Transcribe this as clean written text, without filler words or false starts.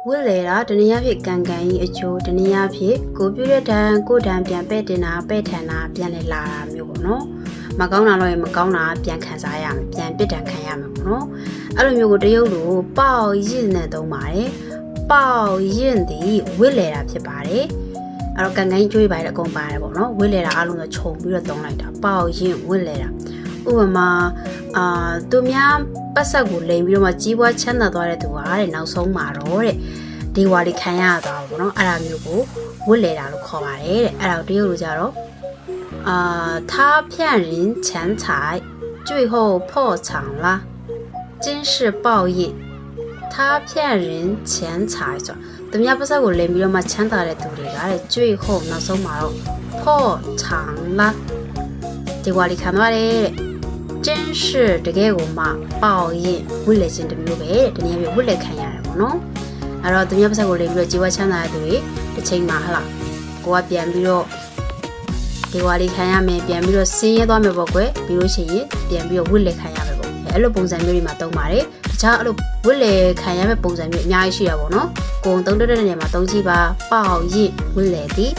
ဝစ်လေတာတနည်းအားဖြင့်ကန်ကန်ကြီးအချိုးတနည်းအားဖြင့်ကိုပြည့်တဲ့တန်ကိုတန်ပြန်ပဲ့တင်တာပဲ့ထန်တာပြန်လေလာတာမျိုးပေါ့နော်မကောင်းတာလို့ရင်မကောင်းတာပြန်ခံစားရမယ်ပြန်ပစ်ဒဏ်ခံရမယ်ပေါ့နော်အဲ့လိုမျိုးကိုတရုပ်လိုပေါရင်နဲ့သုံးပါတယ်ပေါရင်ဒီဝစ်လေတာဖြစ်ပါတယ်အဲ့တော့ကန်ကန်ကြီးကျွေးပါတယ်အကုန်ပါတယ်ပေါ့နော်ဝစ်လေတာအားလုံးဆိုခြုံပြီးတော့သုံးလိုက်တာပေါရင်ဝစ်လေတာဥပမာသူများပတ်ဆက်ကိုလိန်ပြီးတော့မှကြီးပွားချမ်းသာသွားတဲ့သူကတဲ့နောက်ဆုံးမှာတော့တဲ့ဒီဝါလီခံရသွားပါဘောနော်အဲ့ဒါမျိုးကိုဝစ်လေတာလို့ခေါ်ပါတယ်တဲ့အဲ့ဒါကိုတရုပ်လိုကြတော့他骗人钱财最后破产了真是报应他骗人钱财ဆိုသူများပတ်ဆက်ကိုလိန်ပြီးတော့မှချမ်းသာတဲ့သူတွေကတဲ့最后နောက်ဆုံးမှာတော့破产了ဒီဝါလီခံသွားတယ်တဲ့真是တကယ်ကိုမှပေါရင်ဝစ်လေခြင်းတစ်မျိုးပဲတနည်းပြဝစ်လေခံရတယ်ပေါ့နော်အဲ့တော့သူများပတ်ဆက်ကိုလိန်ပြီးတော့ជីဝချမ်းသာတဲ့သူတွေတစ်ချိန်မှာဟလာကိုကပြန်ပြီးတော့ဒီဝါလီခံရမယ်ပြန်ပြီးတော့ဆင်းရဲသွားမယ်ပေါ့ကွယ်ပြီးလို့ရှိရင်ပြန်ပြီးတော့ဝစ်လေခံရမယ်ပေါ့အဲ့လိုပုံစံမျိုးတွေမှာသုံးပါတယ်တခြားအဲ့လိုဝစ်လေခံရမယ့်ပုံစံမျိုးအများကြီးရှိတာပေါ့နော်ကိုယ်သုံးတဲ့နေရာမှာသုံးကြည့်ပါပေါရင်ဝစ်လေသည်